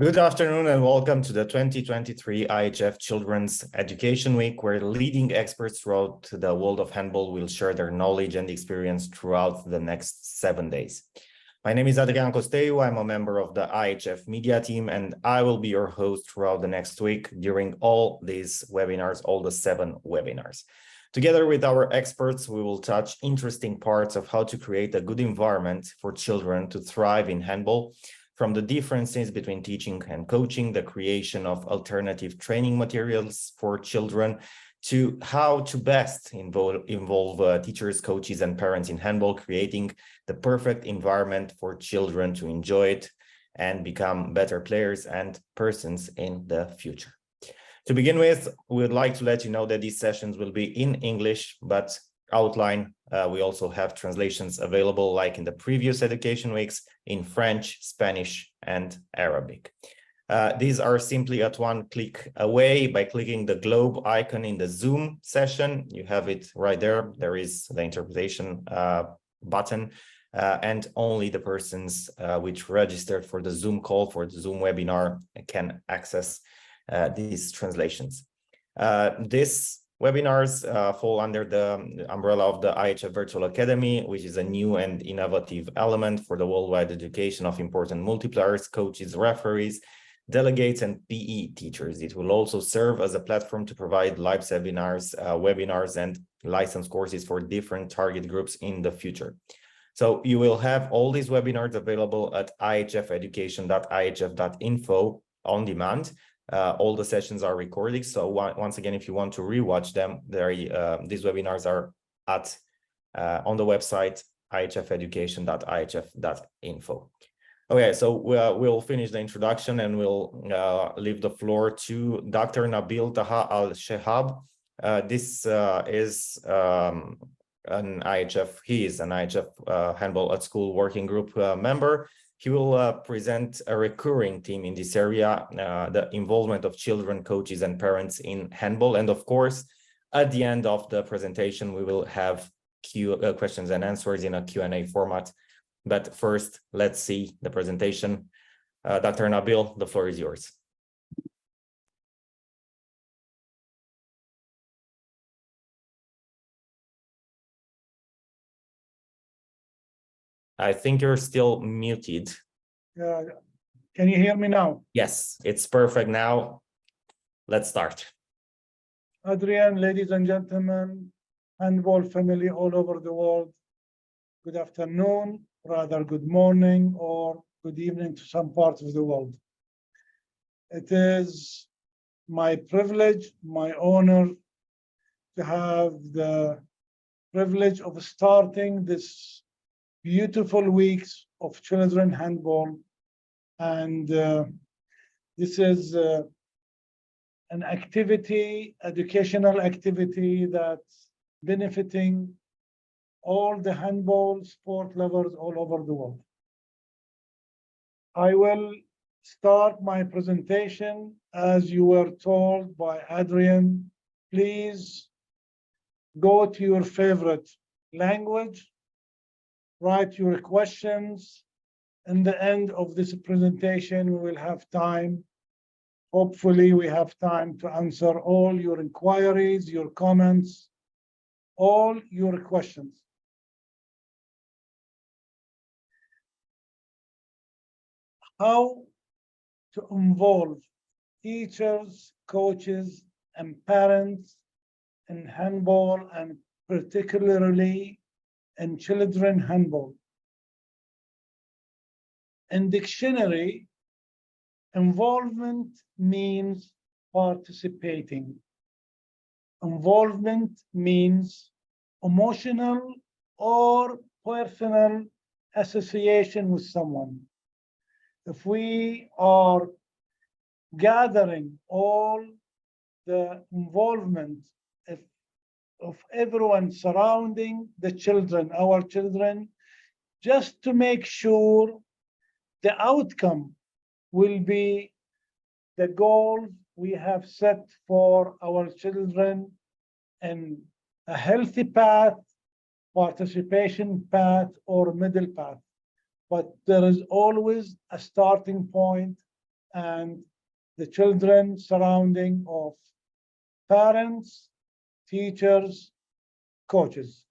Good afternoon and welcome to the 2023 IHF Children's Education Week, where leading experts throughout the world of handball will share their knowledge and experience throughout the next 7 days. My name is Adrian Costeu. I'm a member of the IHF media team, and I will be your host throughout the next week during all these webinars, all the 7 webinars. Together with our experts, we will touch interesting parts of how to create a good environment for children to thrive in handball, from the differences between teaching and coaching, the creation of alternative training materials for children, to how to best involve teachers, coaches, and parents in handball, creating the perfect environment for children to enjoy it and become better players and persons in the future. To begin with, we would like to let you know that these sessions will be in English, but outline, we also have translations available, like in the previous education weeks, in French, Spanish, and Arabic. These are simply at one click away by clicking the globe icon in the Zoom session. You have it right there. There is the interpretation button, and only the persons which registered for the Zoom call, for the Zoom webinar, can access these translations. These webinars fall under the umbrella of the IHF Virtual Academy, which is a new and innovative element for the worldwide education of important multipliers, coaches, referees, delegates, and PE teachers. It will also serve as a platform to provide live seminars, webinars, and license courses for different target groups in the future. So you will have all these webinars available at ihfeducation.ihf.info on demand. All the sessions are recorded, so once again, if you want to rewatch them, these webinars are on the website ihfeducation.ihf.info. Okay, so we'll finish the introduction and we'll leave the floor to Dr. Nabeel Taha AlShehab. This is an IHF. He is an IHF Handball at School Working Group member. He will present a recurring theme in this area, the involvement of children, coaches, and parents in handball. And of course, at the end of the presentation, we will have questions and answers in a Q&A format. But first, let's see the presentation. Dr. Nabeel, the floor is yours. I think you're still muted. Can you hear me now? Yes, it's perfect now. Let's start. Adrian, ladies and gentlemen, handball family all over the world, good afternoon, rather good morning or good evening to some parts of the world. It is my privilege, my honor to have the privilege of starting this beautiful weeks of children handball, and this is an activity, educational activity that's benefiting all the handball sport lovers all over the world. I will start my presentation as you were told by Adrian. Please go to your favorite language, write your questions. In the end of this presentation, we will have time. Hopefully, we have time to answer all your inquiries, your comments, all your questions. How to involve teachers, coaches, and parents in handball, and particularly in children handball. In dictionary, involvement means participating. Involvement means emotional or personal association with someone. If we are gathering all the involvement of everyone surrounding the children, our children, just to make sure the outcome will be the goal we have set for our children in a healthy path, participation path, or middle path. But there is always a starting point and the children surrounding of parents, teachers, coaches.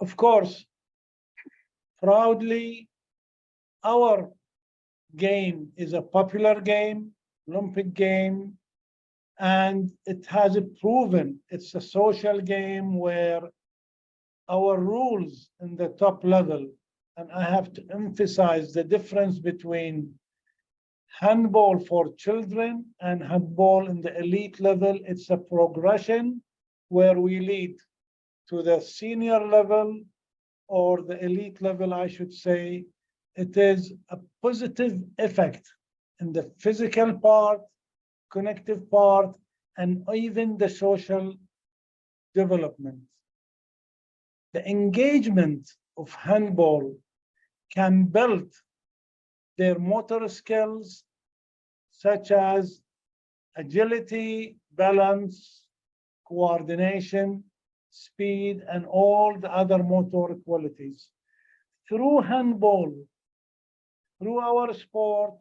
Of course, proudly, our game is a popular game, Olympic game, and it has proven it's a social game where our rules in the top level, and I have to emphasize the difference between handball for children and handball in the elite level. It's a progression where we lead to the senior level or the elite level, I should say. It is a positive effect in the physical part, connective part, and even the social development. The engagement of handball can build their motor skills, such as agility, balance, coordination, speed, and all the other motor qualities. Through handball, through our sport,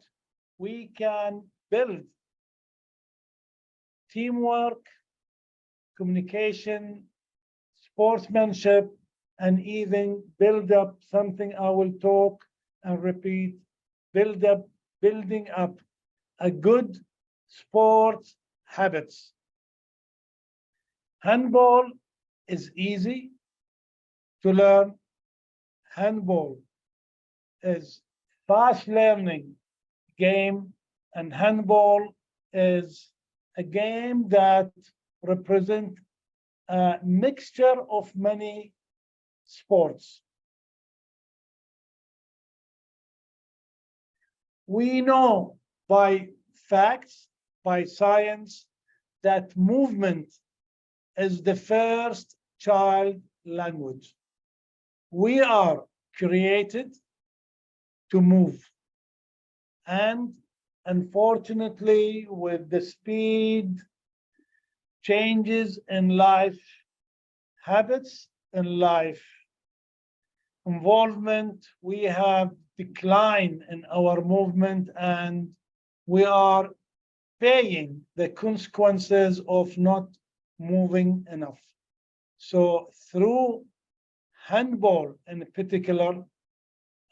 we can build teamwork, communication, sportsmanship, and even build up something I will talk and repeat, building up a good sports habits. Handball is easy to learn. Handball is fast learning game, and handball is a game that represents a mixture of many sports. We know by facts, by science, that movement is the first child language. We are created to move. And unfortunately, with the speed, changes in life, habits in life, involvement, we have decline in our movement, and we are paying the consequences of not moving enough. So through handball in particular,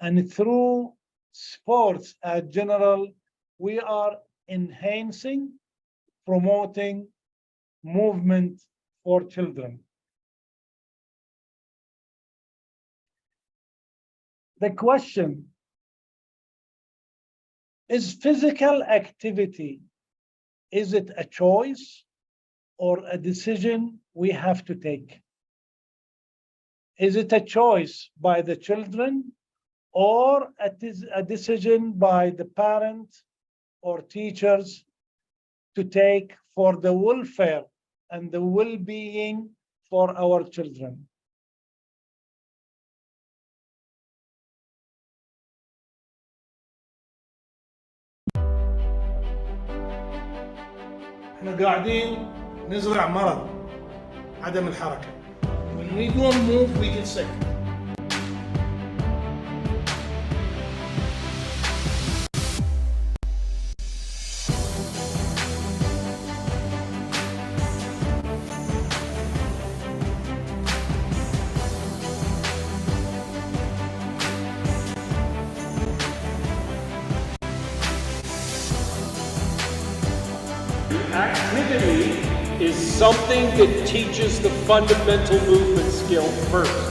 and through sports in general, we are enhancing, promoting movement for children. The question is, physical activity, is it a choice or a decision we have to take? Is it a choice by the children, or it is a decision by the parent or teachers to take for the welfare and the well-being for our children? احنا قاعدين نزرع مرض، عدم الحركة. When we don't move, we get sick. Activity is something that teaches the fundamental movement skill first.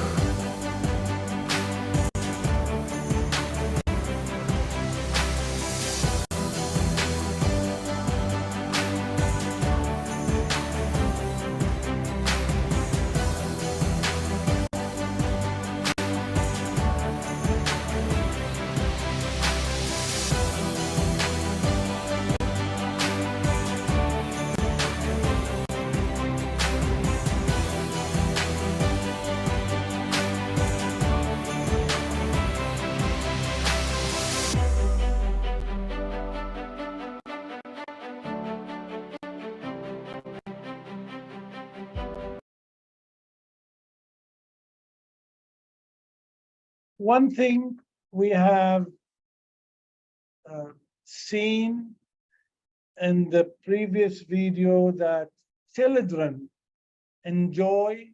One thing we have seen in the previous video that children enjoy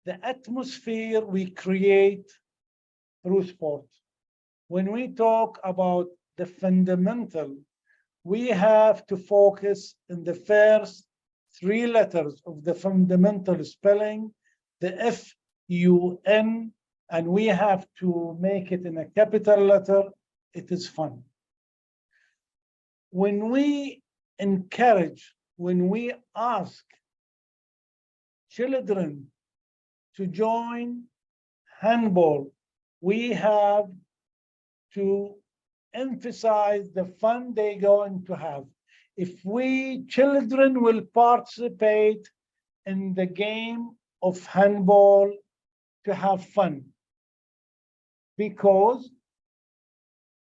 the atmosphere we create through sport. When we talk about the fundamental, we have to focus in the first three letters of the fundamental spelling, the F-U-N, and we have to make it in a capital letter. It is fun. When we encourage, when we ask children to join handball, we have to emphasize the fun they're going to have. If children will participate in the game of handball to have fun, because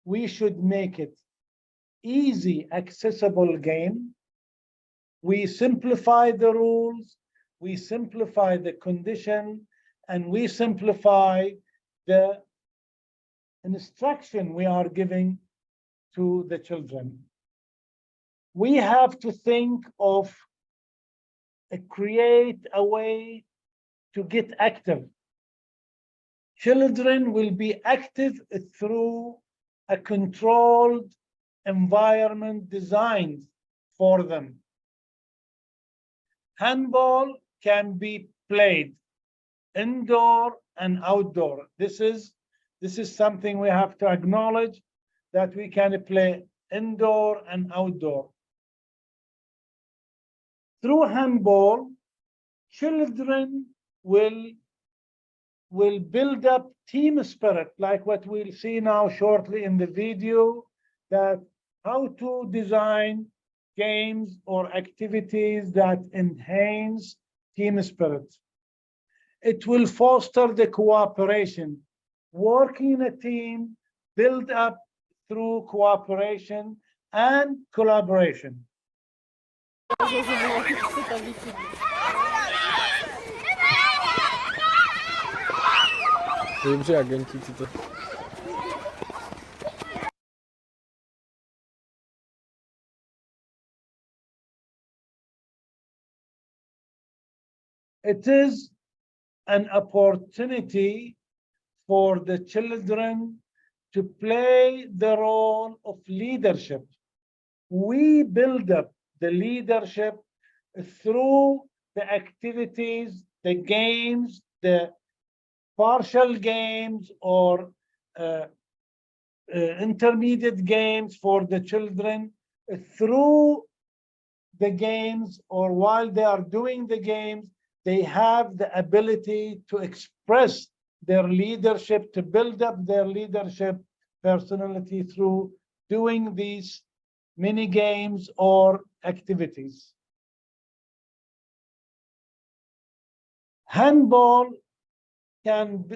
we should make it easy, accessible game. We simplify the rules, we simplify the condition, and we simplify the instruction we are giving to the children. We have to think of create a way to get active. Children will be active through a controlled environment designed for them. Handball can be played indoor and outdoor. This is something we have to acknowledge, that we can play indoor and outdoor. Through handball, children will build up team spirit, like what we'll see now shortly in the video, that how to design games or activities that enhance team spirit. It will foster the cooperation. Working in a team, build up through cooperation and collaboration. It is an opportunity for the children to play the role of leadership. We build up the leadership through the activities, the games, the partial games or intermediate games for the children. Through the games, or while they are doing the games, they have the ability to express their leadership, to build up their leadership personality through doing these mini games or activities. Handball can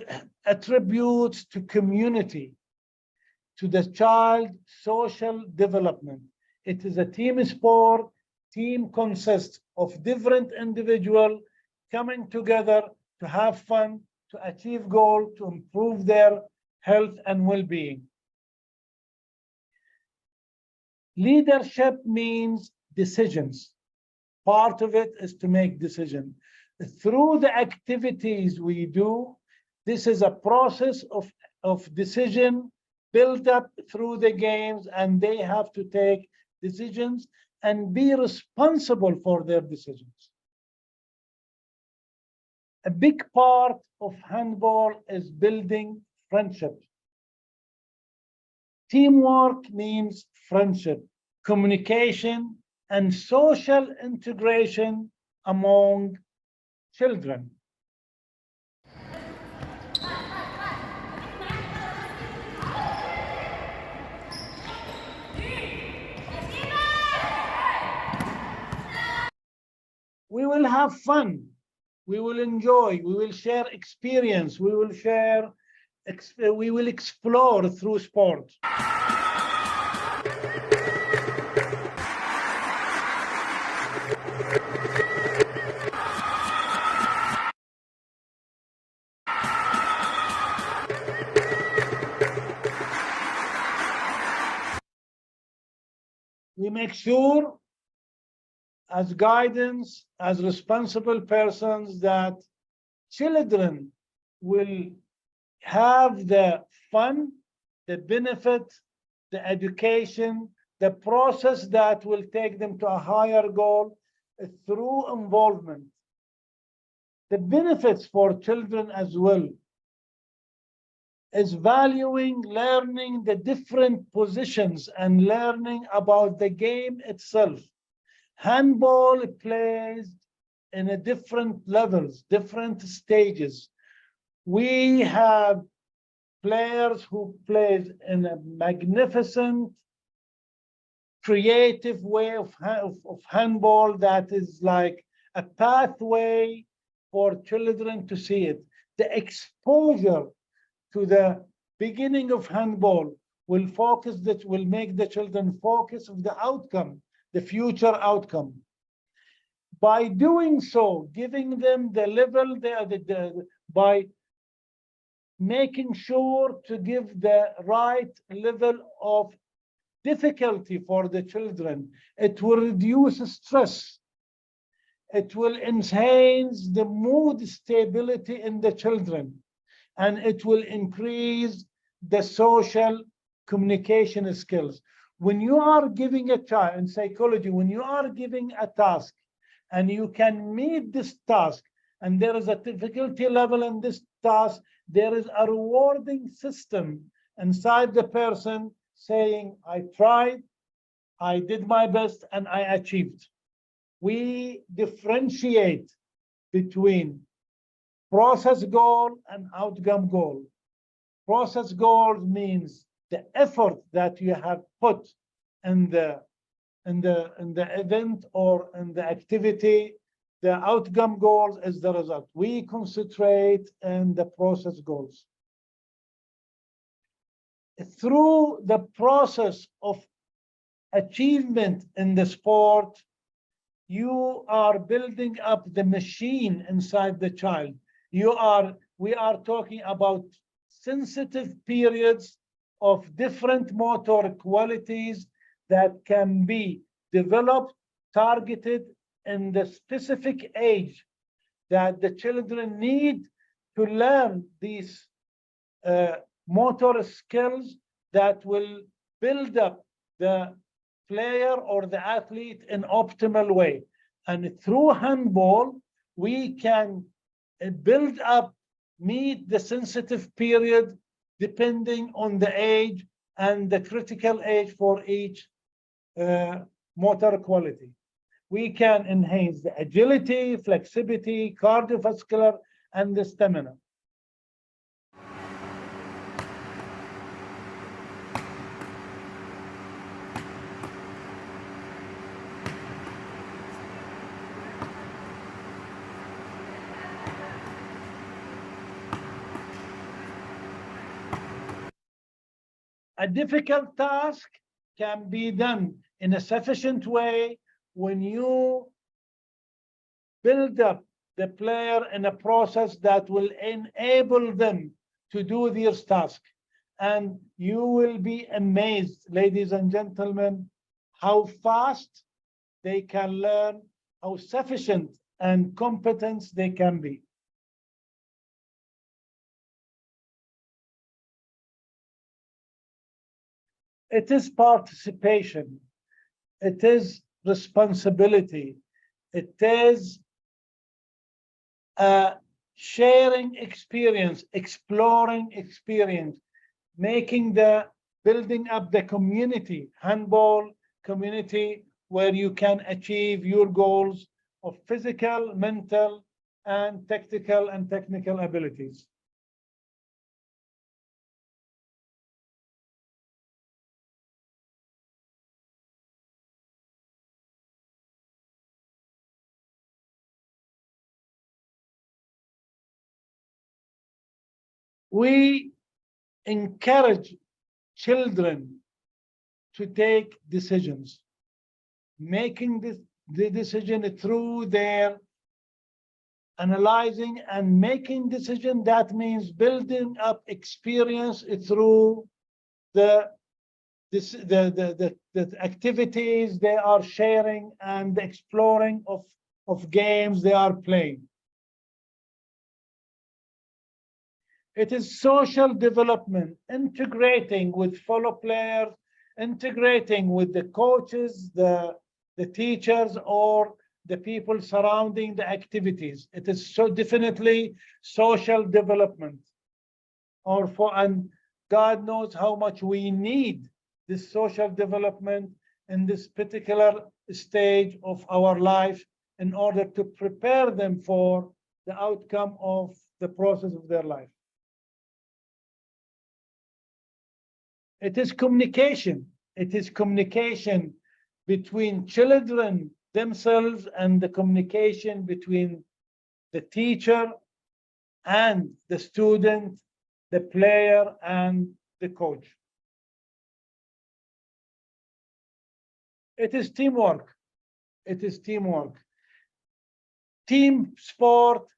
attribute to community, to the child social development. It is a team sport. Team consists of different individuals coming together to have fun, to achieve goal, to improve their health and well-being. Leadership means decisions. Part of it is to make decisions. Through the activities we do, this is a process of decision built up through the games, and they have to take decisions and be responsible for their decisions. A big part of handball is building friendship. Teamwork means friendship, communication, and social integration among children. We will have fun. We will enjoy. We will share experience. We will explore through sport. We make sure as guidance, as responsible persons, that children will have the fun, the benefit, the education, the process that will take them to a higher goal through involvement. The benefits for children as well is valuing, learning the different positions and learning about the game itself. Handball plays in a different levels, different stages. We have players who plays in a magnificent, creative way of handball that is like a pathway for children to see it. The exposure to the beginning of handball will focus, that will make the children focus on the outcome, the future outcome. By doing so, giving them the level, by making sure to give the right level of difficulty for the children, it will reduce stress. It will enhance the mood stability in the children, and it will increase the social communication skills. When you are giving a child, in psychology, when you are giving a task and you can meet this task, and there is a difficulty level in this task, there is a rewarding system inside the person saying, I tried, I did my best, and I achieved. We differentiate between process goal and outcome goal. Process goal means the effort that you have put in the event or in the activity. The outcome goals is the result. We concentrate on the process goals. Through the process of achievement in the sport, you are building up the machine inside the child. We are talking about sensitive periods of different motor qualities that can be developed, targeted in the specific age that the children need to learn these motor skills that will build up the player or the athlete in optimal way. And through handball, we can build up, meet the sensitive period depending on the age and the critical age for each motor quality. We can enhance the agility, flexibility, cardiovascular, and the stamina. A difficult task can be done in a sufficient way when you build up the player in a process that will enable them to do their task. And you will be amazed, ladies and gentlemen, how fast they can learn, how sufficient and competent they can be. It is participation, it is responsibility, it is sharing experience, exploring experience, building up the community, handball community, where you can achieve your goals of physical, mental, and tactical and technical abilities. We encourage children to take decisions, making the decision through their analyzing and making decision. That means building up experience through the the activities they are sharing and the exploring of games they are playing. It is social development, integrating with fellow players, integrating with the coaches, the teachers, or the people surrounding the activities. It is so definitely social development. And God knows how much we need this social development in this particular stage of our life in order to prepare them for the outcome of the process of their life. It is communication. It is communication between children themselves and the communication between the teacher and the student, the player and the coach. It is teamwork. It is teamwork. Team sport,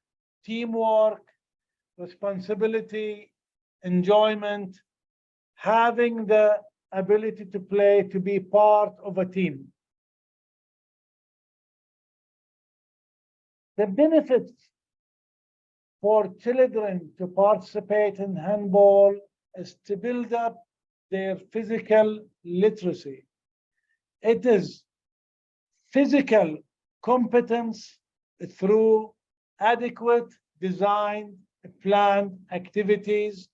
teamwork, responsibility, enjoyment, having the ability to play, to be part of a team. The benefits for children to participate in handball is to build up their physical literacy. It is physical competence through adequate designed, planned activities,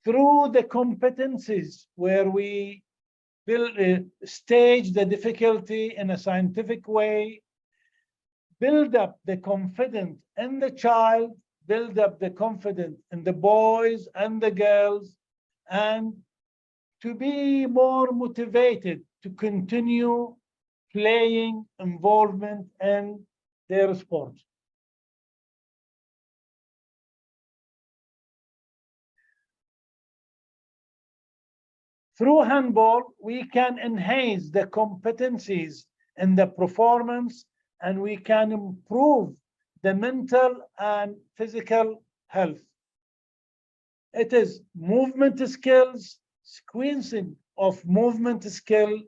through the competencies where we stage the difficulty in a scientific way, build up the confidence in the child, build up the confidence in the boys and the girls, and to be more motivated to continue playing involvement in their sport. Through handball, we can enhance the competencies in the performance, and we can improve the mental and physical health. It is movement skills, sequencing of movement skill,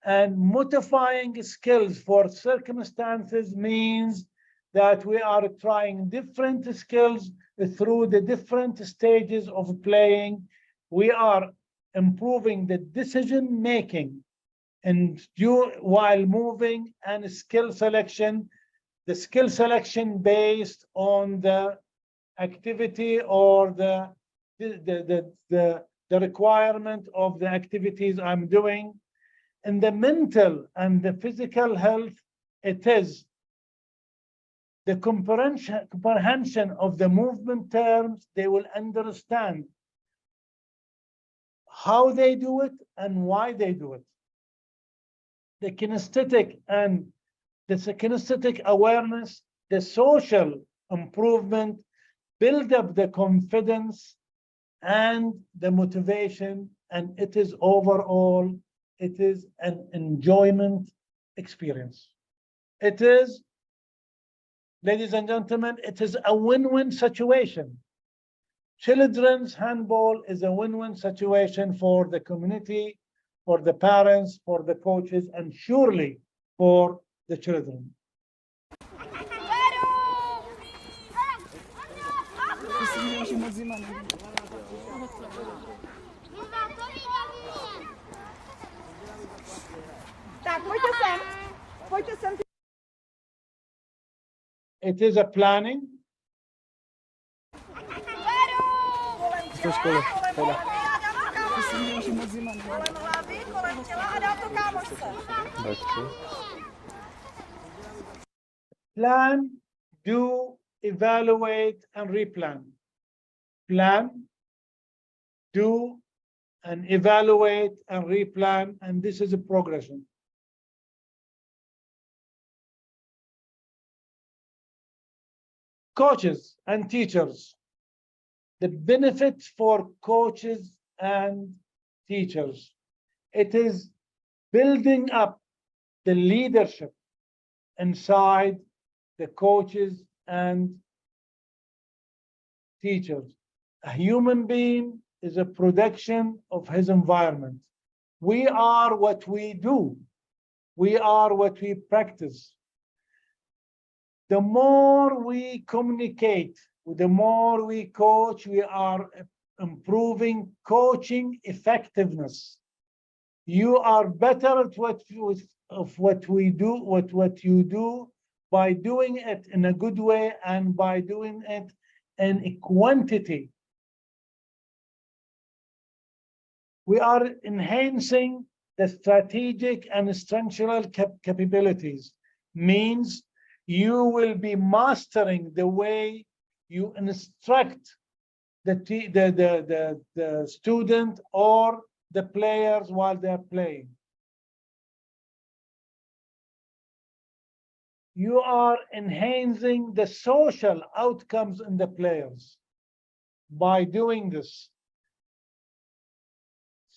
and modifying skills for circumstances means that we are trying different skills through the different stages of playing. We are improving the decision making and while moving, and skill selection, the skill selection based on the activity or the requirement of the activities I'm doing. In the mental and the physical health, it is the comprehension of the movement terms. They will understand how they do it and why they do it. The kinesthetic and the kinesthetic awareness, the social improvement, build up the confidence and the motivation, and it is overall, it is an enjoyment experience. It is, ladies and gentlemen, it is a win-win situation. Children's handball is a win-win situation for the community, for the parents, for the coaches, and surely for the children. It is a planning. Plan, do, evaluate, and replan. Plan, do, and evaluate, and replan, and this is a progression. Coaches and teachers. The benefits for coaches and teachers. It is building up the leadership inside the coaches and teachers. A human being is a production of his environment. We are what we do. We are what we practice. The more we communicate, the more we coach, we are improving coaching effectiveness. You are better at what we do, what you do, by doing it in a good way and by doing it in a quantity. We are enhancing the strategic and structural capabilities. Means you will be mastering the way you instruct the student or the players while they're playing. You are enhancing the social outcomes in the players by doing this.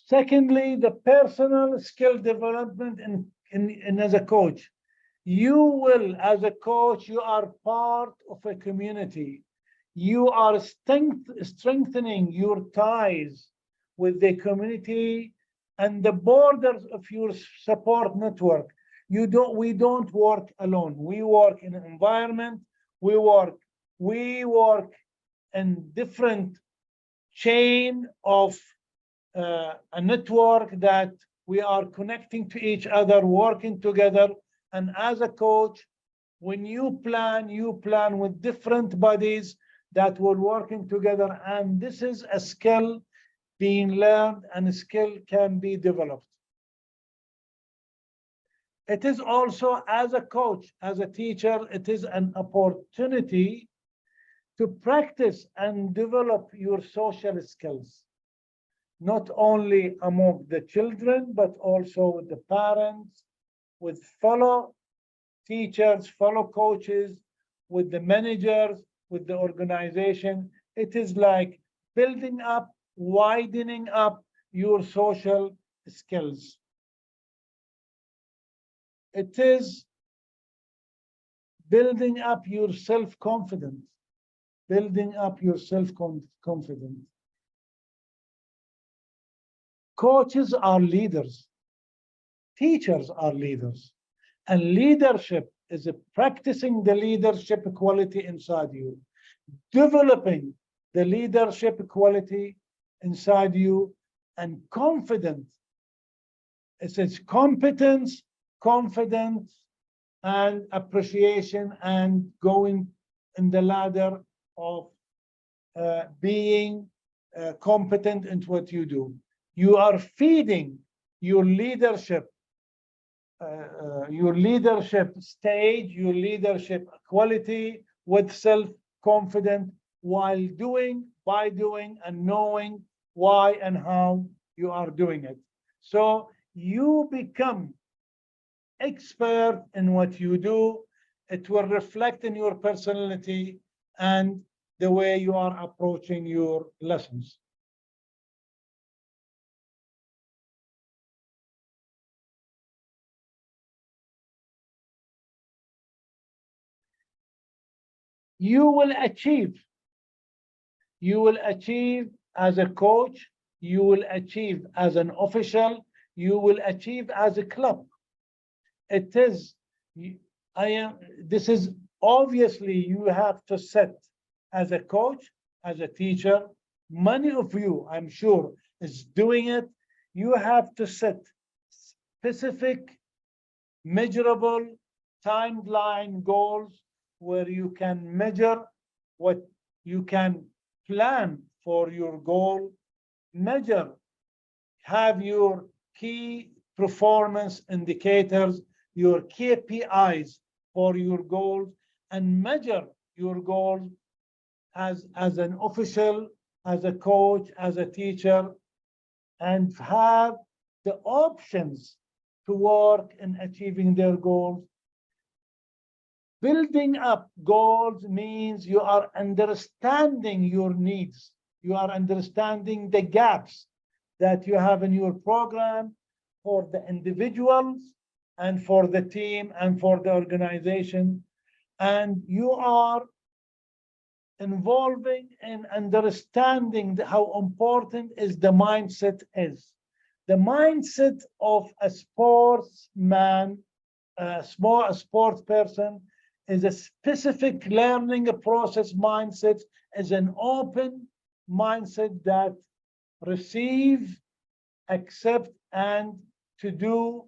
Secondly, the personal skill development in as a coach. You will, as a coach, you are part of a community. You are strengthening your ties with the community and the borders of your support network. We don't work alone. We work in an environment. We work in different chain of a network that we are connecting to each other, working together. And as a coach, when you plan with different bodies that will working together. And this is a skill being learned, and a skill can be developed. It is also, as a coach, as a teacher, it is an opportunity to practice and develop your social skills, not only among the children, but also with the parents, with fellow teachers, fellow coaches, with the managers, with the organization. It is like building up, widening up your social skills. It is building up your self-confidence, building up your self-confidence. Coaches are leaders. Teachers are leaders. And leadership is practicing the leadership quality inside you, developing the leadership quality inside you, and confidence. It says competence, confidence, and appreciation, and going in the ladder of being competent in what you do. You are feeding your leadership stage, your leadership quality with self-confidence by doing and knowing why and how you are doing it. So you become expert in what you do. It will reflect in your personality and the way you are approaching your lessons. You will achieve as a coach, you will achieve as an official, you will achieve as a club. It is, this is obviously you have to set as a coach, as a teacher. Many of you, I'm sure, is doing it. You have to set specific, measurable timeline goals where you can measure what you can plan for your goal, measure, have your key performance indicators, your KPIs for your goals, and measure your goals as an official, as a coach, as a teacher, and have the options to work in achieving their goals. Building up goals means you are understanding your needs. You are understanding the gaps that you have in your program for the individuals and for the team and for the organization. And you are involving in understanding how important is the mindset is. The mindset of a sportsman, a sports person, is a specific learning process mindset, is an open mindset that receive, accept, and to do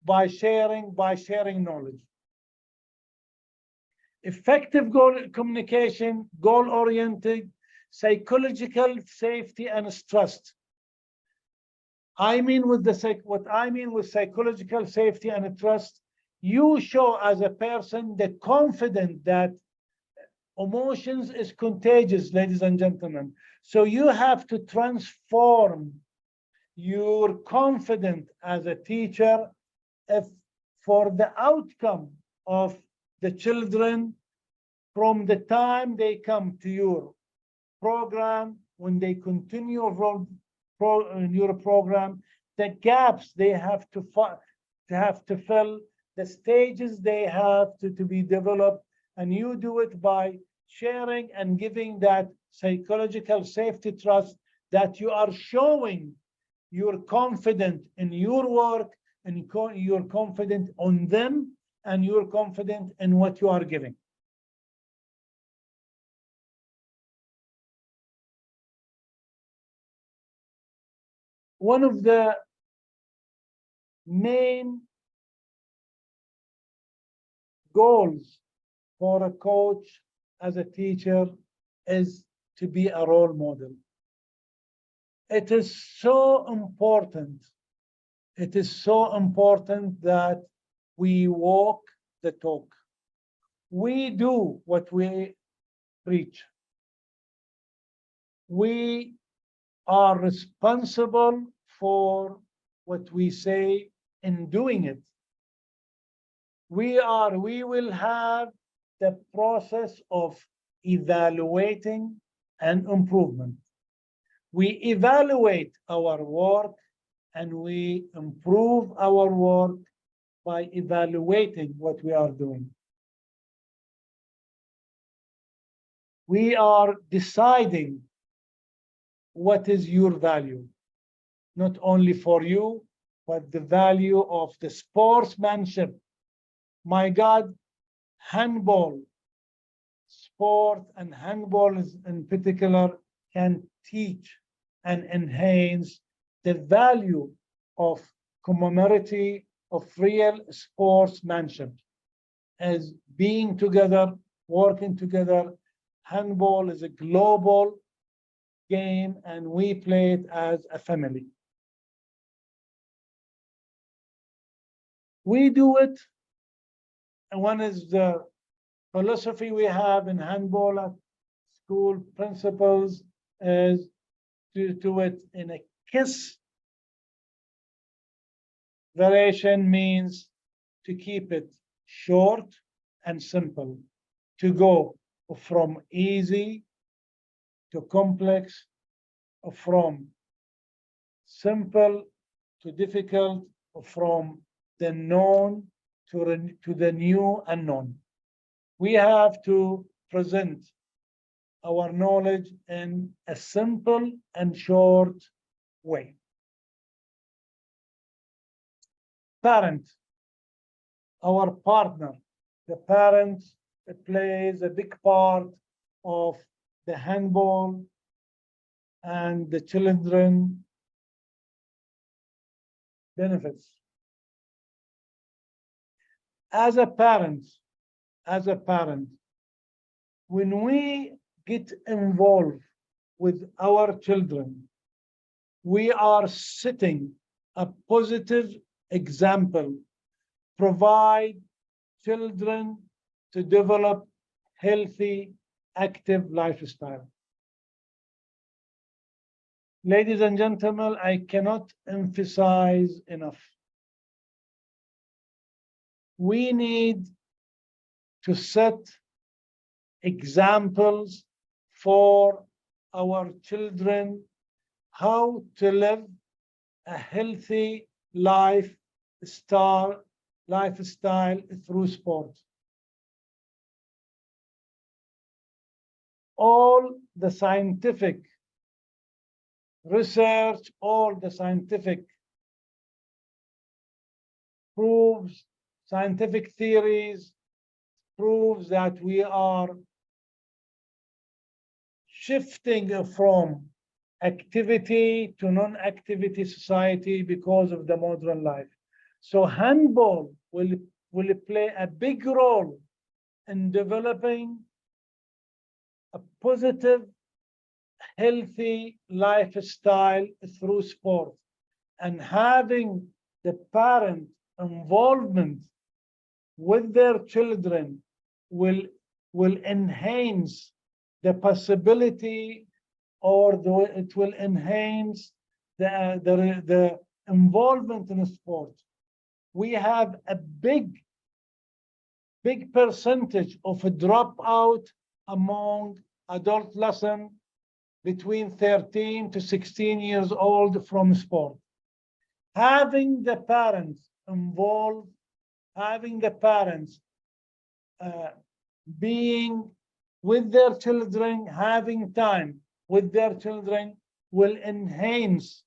by sharing knowledge. Effective goal communication, goal-oriented, psychological safety and trust. What I mean with psychological safety and trust, you show as a person the confidence that emotions is contagious, ladies and gentlemen. So you have to transform your confidence as a teacher for the outcome of the children from the time they come to your program, when they continue in your program, the gaps they have to fill, the stages they have to be developed, and you do it by sharing and giving that psychological safety trust that you are showing you're confident in your work, and you're confident on them, and you're confident in what you are giving. One of the main goals for a coach as a teacher is to be a role model. It is so important. It is so important that we walk the talk. We do what we preach. We are responsible for what we say in doing it. We will have the process of evaluating and improvement. We evaluate our work and we improve our work by evaluating what we are doing. We are deciding what is your value, not only for you, but the value of the sportsmanship. My God, handball, sport and handball in particular can teach and enhance the value of community, of real sportsmanship, as being together, working together. Handball is a global game and we play it as a family. We do it, and one is the philosophy we have in handball at school principles is to do it in a KISS variation, means to keep it short and simple, to go from easy to complex, from simple to difficult, from the known to the new unknown. We have to present our knowledge in a simple and short way. Parent, our partner, the parent plays a big part of the handball and the children benefits. As a parent, when we get involved with our children, we are setting a positive example, provide children to develop healthy, active lifestyle. Ladies and gentlemen, I cannot emphasize enough. We need to set examples for our children how to live a healthy lifestyle through sport. All the scientific research, all the scientific proves scientific theories, proves that we are shifting from activity to non-activity society because of the modern life. So handball will play a big role in developing a positive, healthy lifestyle through sport, and having the parent involvement with their children will enhance the possibility, or it will enhance the involvement in sport. We have a big percentage of a dropout among adult lesson between 13 to 16 years old from sport. Having the parents involved, having the parents being with their children, having time with their children will enhance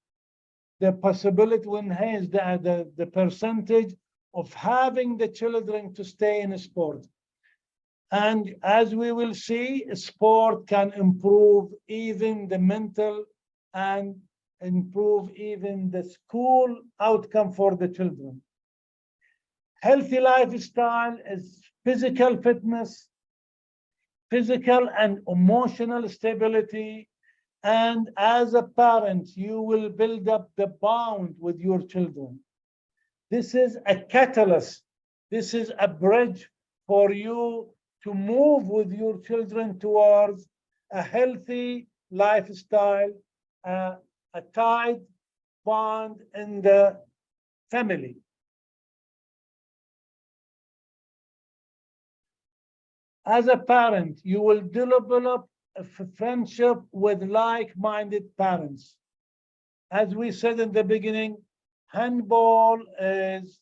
the possibility, will enhance the percentage of having the children to stay in sport. And as we will see, sport can improve even the mental and improve even the school outcome for the children. Healthy lifestyle is physical fitness, physical and emotional stability, and as a parent, you will build up the bond with your children. This is a catalyst. This is a bridge for you to move with your children towards a healthy lifestyle, a tight bond in the family. As a parent, you will develop a friendship with like-minded parents. As we said in the beginning, handball is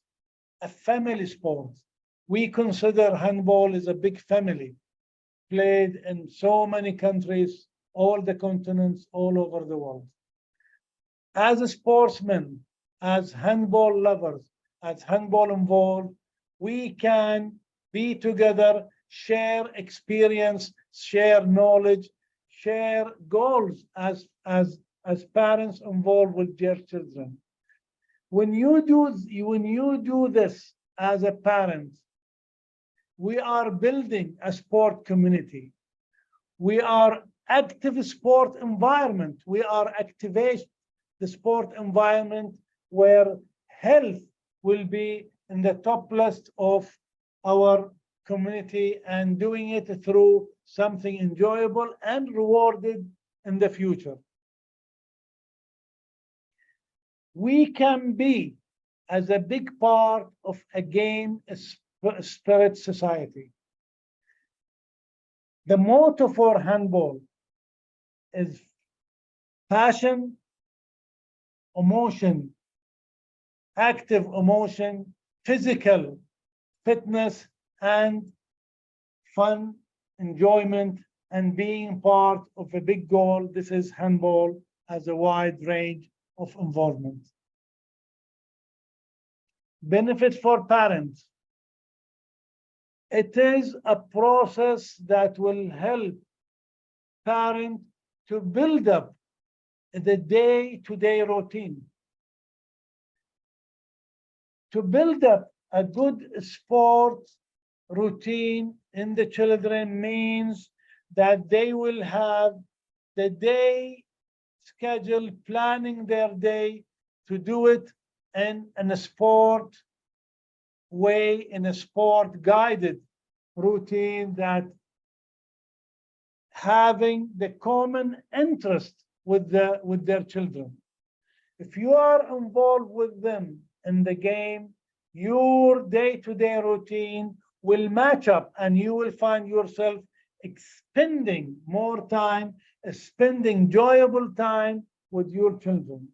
a family sport. We consider handball as a big family, played in so many countries, all the continents, all over the world. As a sportsman, as handball lovers, as handball involved, we can be together, share experience, share knowledge, share goals as parents involved with their children. When you do this as a parent, we are building a sport community. We are active sport environment. We are activating the sport environment where health will be in the top list of our community, and doing it through something enjoyable and rewarded in the future. We can be as a big part of a game spirit society. The motto for handball is passion, emotion, active emotion, physical fitness, and fun, enjoyment, and being part of a big goal. This is handball as a wide range of involvement. Benefit for parents. It is a process that will help parents to build up the day-to-day routine. To build up a good sport routine in the children means that they will have the day schedule, planning their day to do it in a sport way, in a sport guided routine, that having the common interest with their children. If you are involved with them in the game, your day-to-day routine will match up, and you will find yourself spending more time, spending enjoyable time with your children.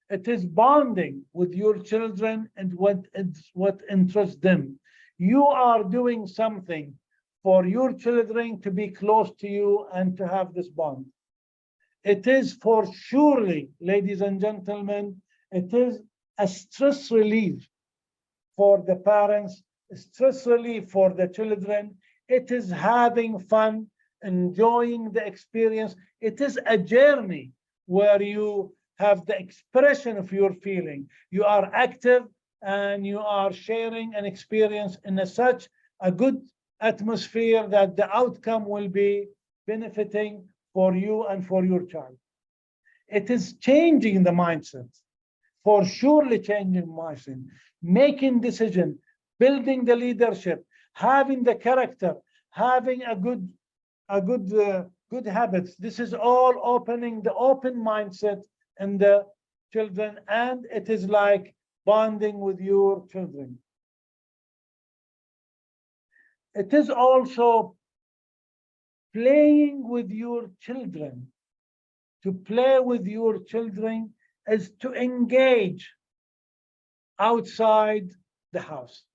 It is bonding with your children and what interests them. You are doing something for your children to be close to you and to have this bond. It is for surely, ladies and gentlemen, it is a stress relief for the parents, stress relief for the children. It is having fun, enjoying the experience. It is a journey where you have the expression of your feeling. You are active and you are sharing an experience in such a good atmosphere that the outcome will be benefiting for you and for your child. It is changing the mindset, for surely changing mindset, making decision, building the leadership, having the character, having a good habits. This is all opening the open mindset in the children, and it is like bonding with your children. It is also playing with your children. To play with your children is to engage outside the house.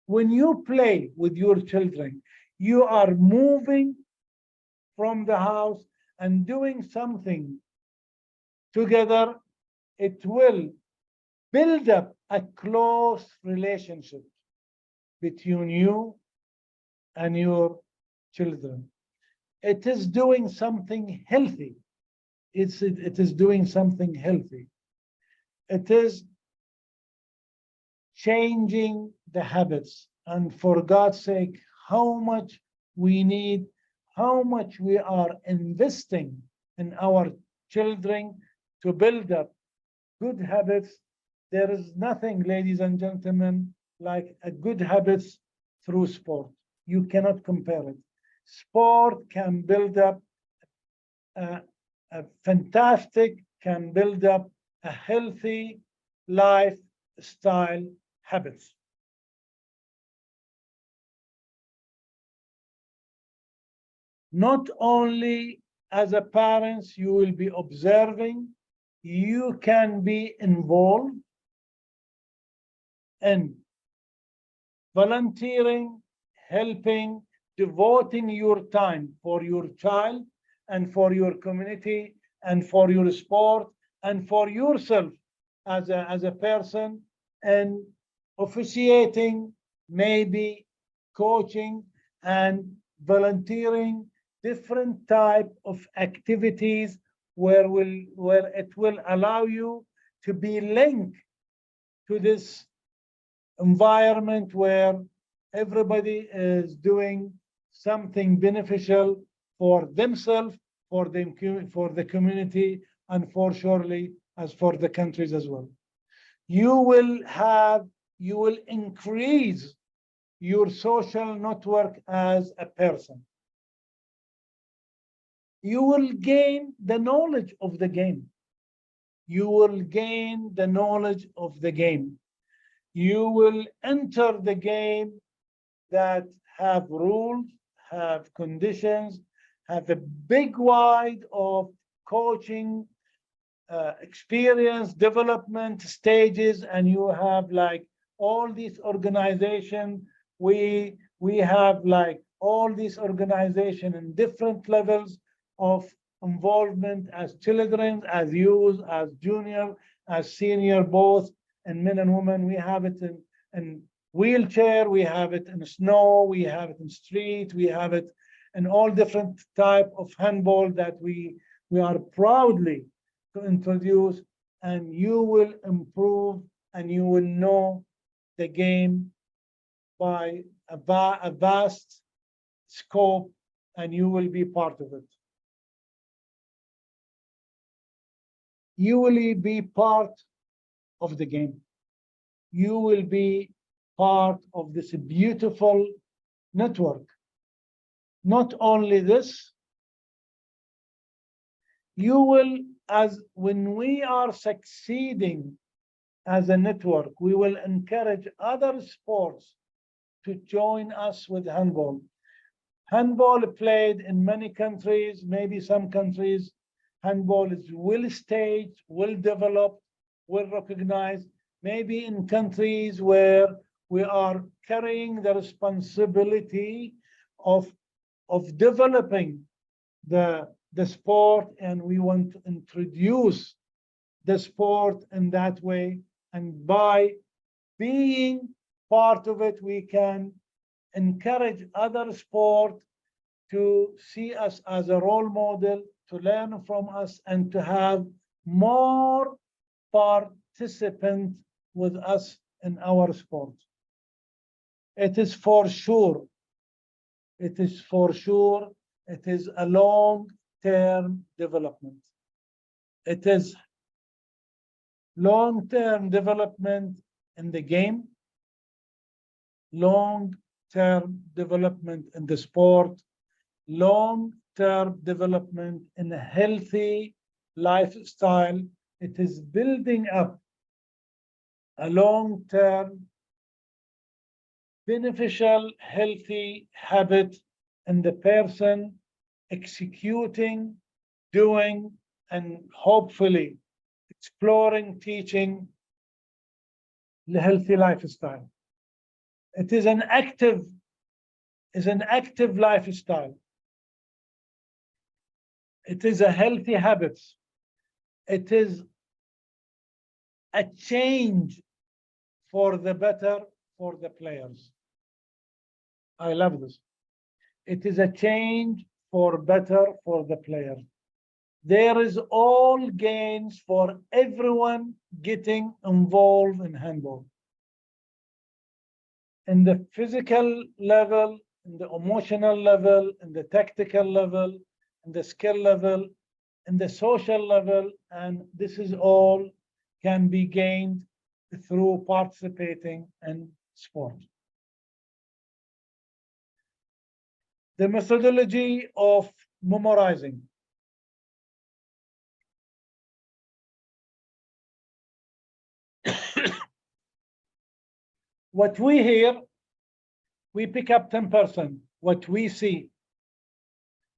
When you play with your children, you are moving from the house and doing something together. It will build up a close relationship between you and your children. It is doing something healthy. It is doing something healthy. It is changing the habits. And for God's sake, how much we need, how much we are investing in our children to build up good habits. There is nothing, ladies and gentlemen, like a good habits through sport. You cannot compare it. Sport can build up a fantastic, can build up a healthy lifestyle habits. Not only as a parent, you will be observing, you can be involved in volunteering, helping, devoting your time for your child and for your community and for your sport and for yourself as a person, and officiating, maybe coaching and volunteering, different type of activities where it will allow you to be linked to this environment where everybody is doing something beneficial for themselves, for the community, and for surely as for the countries as well. You will increase your social network as a person. You will gain the knowledge of the game. You will gain the knowledge of the game. You will enter the game that have rules, have conditions, have a big wide of coaching, experience, development stages, and you have like all these organizations. We have like all these organizations in different levels of involvement as children, as youth, as junior, as senior, both, and men and women. We have it in wheelchair, we have it in snow, we have it in street, we have it in all different type of handball that we are proudly to introduce, and you will improve and you will know the game by a vast scope, and you will be part of it. You will be part of the game. You will be part of this beautiful network. Not only this, you will, as when we are succeeding as a network, we will encourage other sports to join us with handball. Handball played in many countries, maybe some countries, handball is well staged, well developed, well recognized. Maybe in countries where we are carrying the responsibility of developing the sport, and we want to introduce the sport in that way, And by being part of it, we can encourage other sport to see us as a role model, to learn from us, and to have more participants with us in our sport. It is for sure, it is a long-term development. It is long-term development in the game, long-term development in the sport, long-term development in a healthy lifestyle. It is building up a long-term beneficial, healthy habit in the person executing, doing, and hopefully exploring, teaching the healthy lifestyle. It is an active lifestyle. It is a healthy habit. It is a change for the better for the players. I love this. It is a change for better for the players. There is all gains for everyone getting involved in handball. In the physical level, in the emotional level, in the tactical level, in the skill level, in the social level, and this is all can be gained through participating in sport. The methodology of memorizing. What we hear, we pick up 10%. What we see,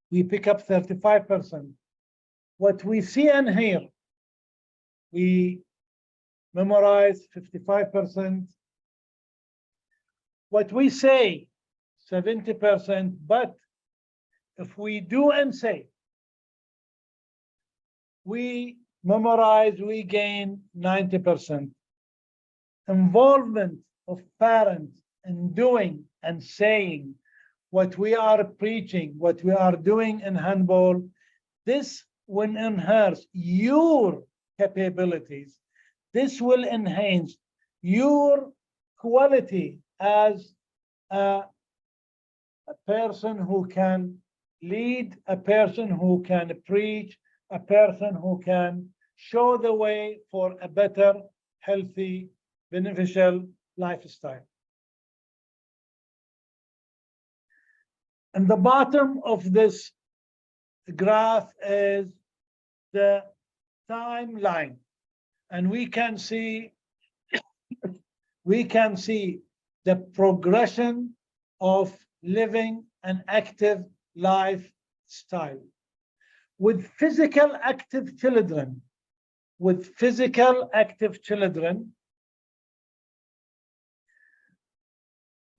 we pick up 35%. What we see and hear, we memorize 55%. What we say, 70%. But if we do and say, we memorize, we gain 90%. Involvement of parents in doing and saying what we are preaching, what we are doing in handball, this will enhance your capabilities. This will enhance your quality as a person who can lead, a person who can preach, a person who can show the way for a better, healthy, beneficial lifestyle. And the bottom of this graph is the timeline, and we can see the progression of living an active lifestyle with physical active children.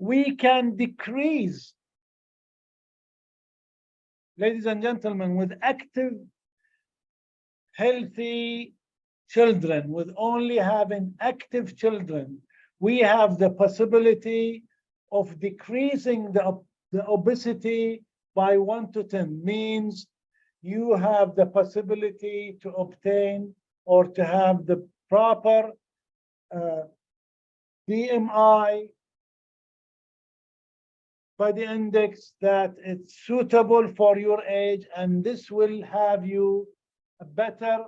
We can decrease, ladies and gentlemen, with active, healthy children, with only having active children, we have the possibility of decreasing the obesity by 1 to 10. Means you have the possibility to obtain or to have the proper BMI, body index that it's suitable for your age, and this will have you better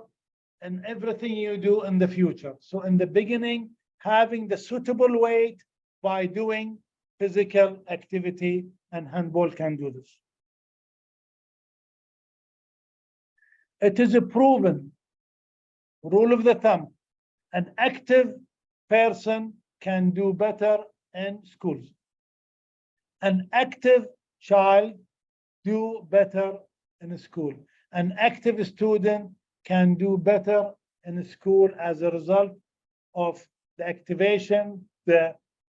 in everything you do in the future. So in the beginning, having the suitable weight by doing physical activity, and handball can do this. It is a proven rule of the thumb. An active person can do better in schools. An active child do better in school. An active student can do better in school as a result of the activation, the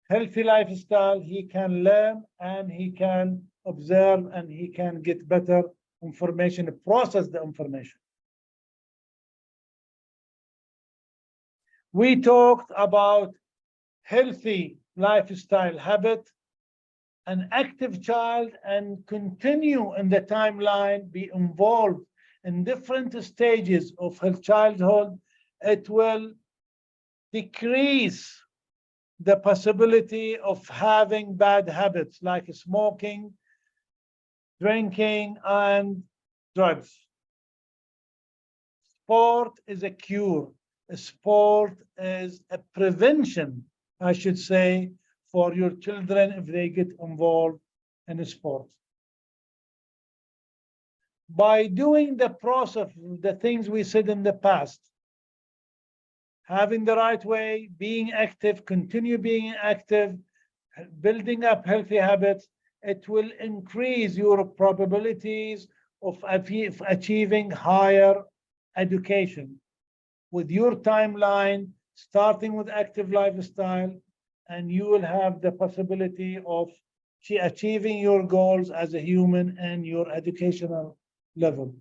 healthy lifestyle. He can learn and he can observe and he can get better information, process the information. We talked about healthy lifestyle habit, an active child, and continue in the timeline, be involved in different stages of her childhood. It will decrease the possibility of having bad habits like smoking, drinking, and drugs. Sport is a cure. Sport is a prevention, I should say, for your children if they get involved in sport. By doing the process, the things we said in the past, having the right way, being active, continue being active, building up healthy habits, it will increase your probabilities of achieving higher education with your timeline, starting with active lifestyle, and you will have the possibility of achieving your goals as a human and your educational level.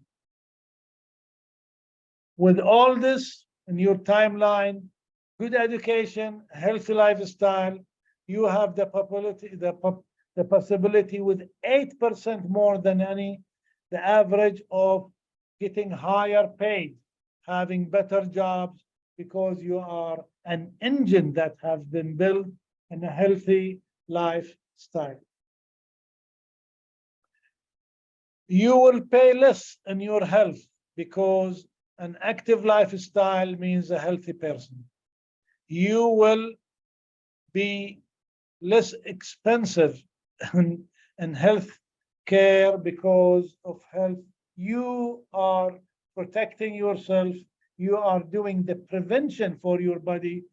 With all this in your timeline, good education, healthy lifestyle, you have the possibility with 8% more than the average of getting higher paid, having better jobs, because you are an engine that has been built in a healthy lifestyle. You will pay less in your health because an active lifestyle means a healthy person. You will be less expensive in health care because of health. You are protecting yourself. You are doing the prevention for your body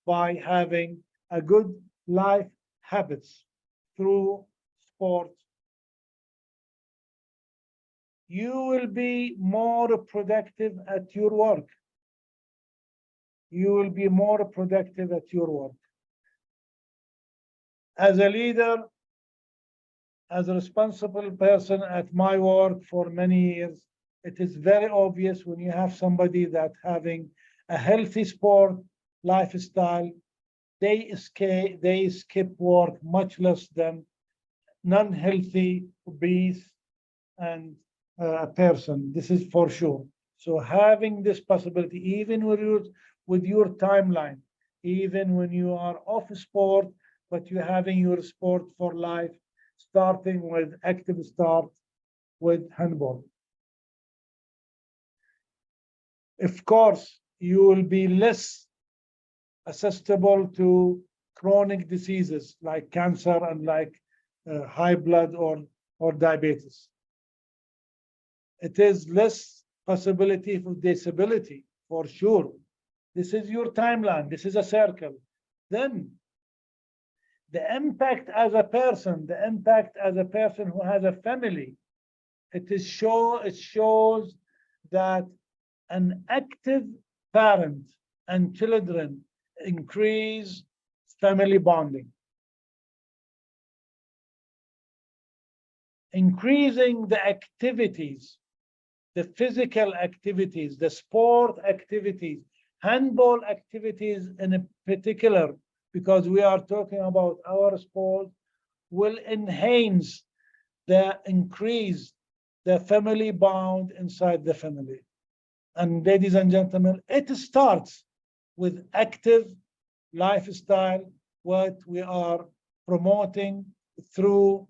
by having a good life habits through sport. You will be more productive at your work. You will be more productive at your work. As a leader, as a responsible person at my work for many years, it is very obvious when you have somebody that having a healthy sport lifestyle, they skip work much less than non-healthy, obese, and a person. This is for sure. So having this possibility, even with your timeline, even when you are off sport, but you're having your sport for life, starting with active start with handball. Of course, you will be less susceptible to chronic diseases like cancer and like high blood or diabetes. It is less possibility for disability, for sure. This is your timeline. This is a circle. Then the impact as a person, who has a family, it shows that an active parent and children increase family bonding. Increasing the activities, the physical activities, the sport activities, handball activities in particular, because we are talking about our sport, will enhance increase the family bond inside the family. And ladies and gentlemen, it starts with active lifestyle, what we are promoting through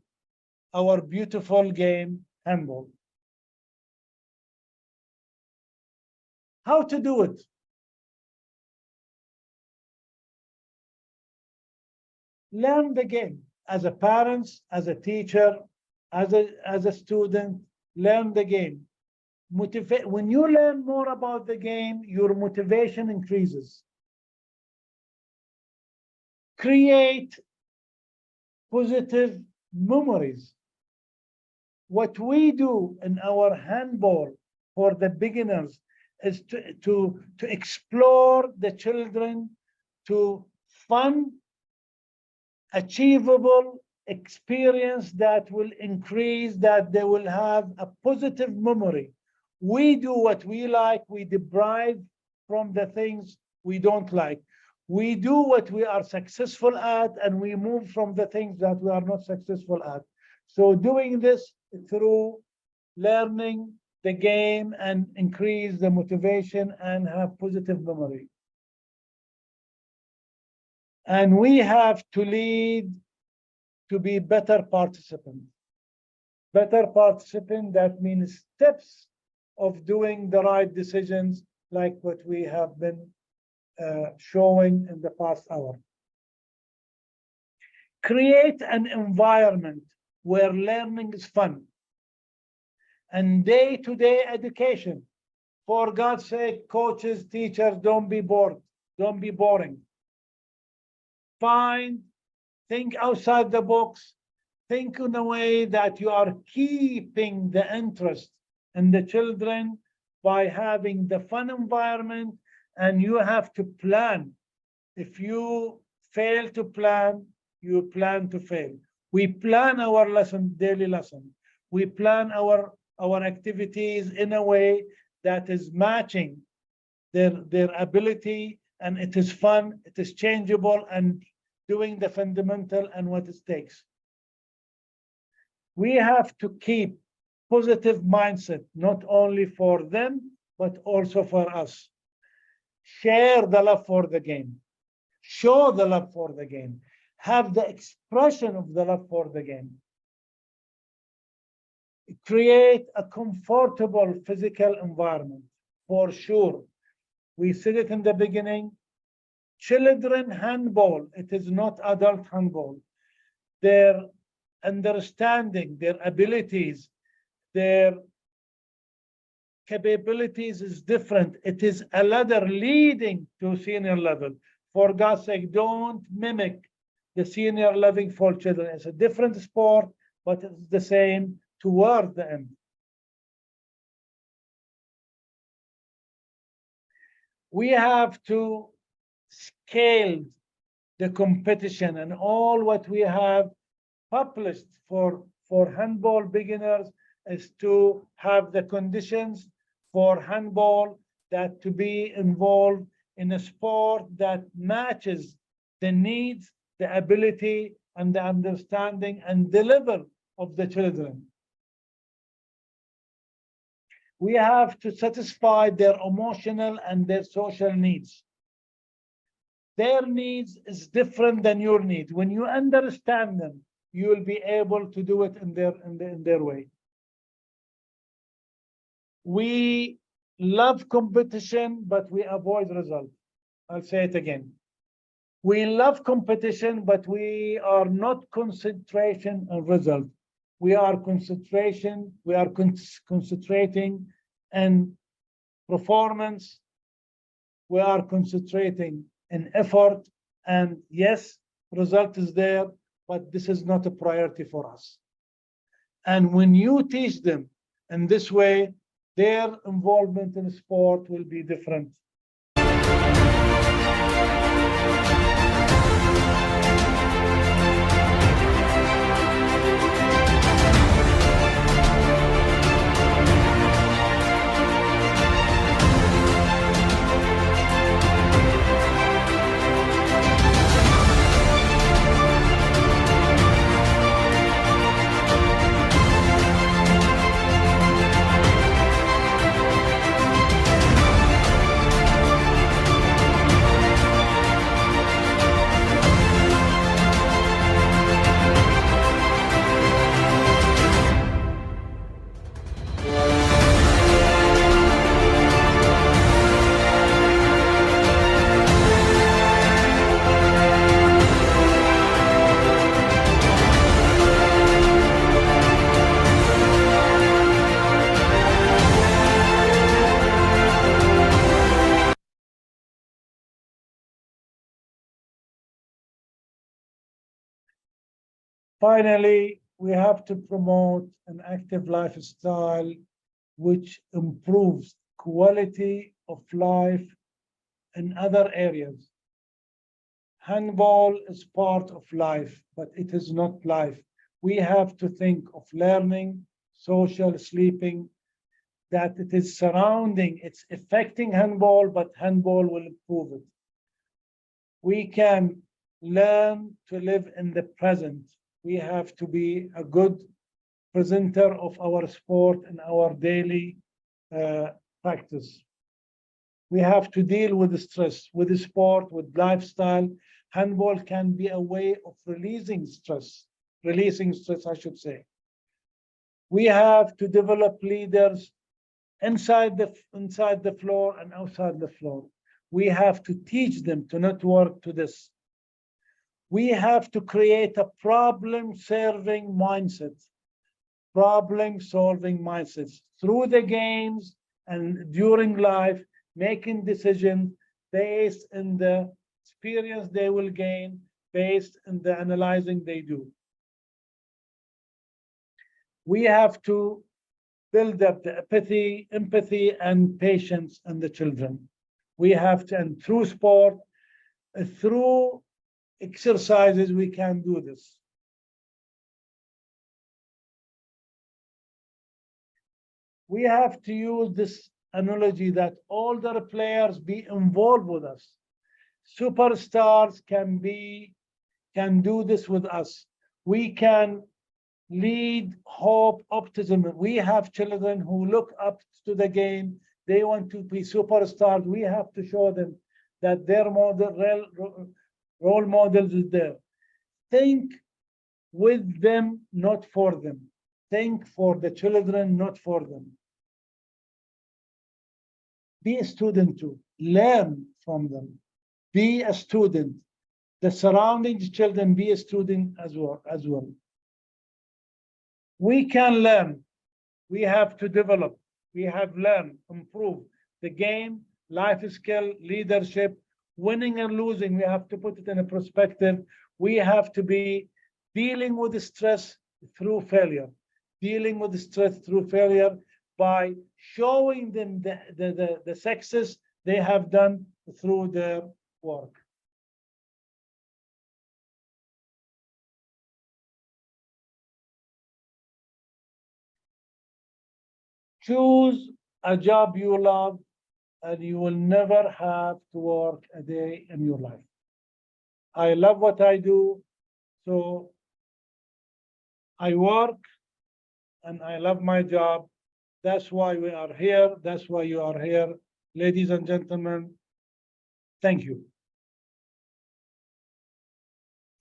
our beautiful game, handball. How to do it? Learn the game as a parent, as a teacher, as a student. Learn the game. When you learn more about the game, your motivation increases. Create positive memories. What we do in our handball for the beginners is to explore the children to fun, achievable experience that will increase, that they will have a positive memory. We do what we like, we derive from the things we don't like. We do what we are successful at, and we move from the things that we are not successful at. So doing this through learning the game and increase the motivation and have positive memory. And we have to lead to be better participants. Better participant, that means steps of doing the right decisions, like what we have been showing in the past hour. Create an environment where learning is fun and day-to-day education. For God's sake, coaches, teachers, don't be bored. Don't be boring. Think outside the box. Think in a way that you are keeping the interest in the children by having the fun environment, and you have to plan. If you fail to plan, you plan to fail. We plan our daily lesson. We plan our activities in a way that is matching their ability, and it is fun, it is changeable, and doing the fundamental and what it takes. We have to keep positive mindset, not only for them, but also for us. Share the love for the game. Show the love for the game. Have the expression of the love for the game. Create a comfortable physical environment, for sure. We said it in the beginning. Children handball, it is not adult handball. Their understanding, their abilities, their capabilities is different. It is a ladder leading to senior level. For God's sake, don't mimic the senior level for children. It's a different sport, but it's the same toward the end. We have to scale the competition, and all what we have published for handball beginners is to have the conditions for handball that to be involved in a sport that matches the needs, the ability, and the understanding and the level of the children. We have to satisfy their emotional and their social needs. Their needs is different than your needs. When you understand them, you will be able to do it in their way. We love competition, but we avoid result. I'll say it again. We love competition, but we are not concentration on result. We are concentrating in performance. We are concentrating in effort, and yes, result is there, but this is not a priority for us. And when you teach them in this way, their involvement in sport will be different. Finally, we have to promote an active lifestyle which improves quality of life in other areas. Handball is part of life, but it is not life. We have to think of learning, social, sleeping, that it is surrounding, it's affecting handball, but handball will improve it. We can learn to live in the present. We have to be a good presenter of our sport and our daily practice. We have to deal with the stress, with the sport, with lifestyle. Handball can be a way of releasing stress, I should say. We have to develop leaders inside the floor and outside the floor. We have to teach them to network to this. We have to create a problem-solving mindset through the games and during life, making decisions based on the experience they will gain, based on the analyzing they do. We have to build up the empathy and patience in the children. We have to, and through sport, through exercises, we can do this. We have to use this analogy that older players be involved with us. Superstars can do this with us. We can lead, hope, optimism. We have children who look up to the game. They want to be superstars. We have to show them that their role models is there. Think with them, not for them. Think for the children, not for them. Be a student too. Learn from them. Be a student. The surrounding children, be a student as well. We can learn. We have to develop. We have learned, improve the game, life skill, leadership, winning and losing. We have to put it in a perspective. We have to be dealing with the stress through failure. Dealing with the stress through failure by showing them the success they have done through their work. Choose a job you love, and you will never have to work a day in your life. I love what I do, so I work and I love my job. That's why we are here. That's why you are here. Ladies and gentlemen, thank you.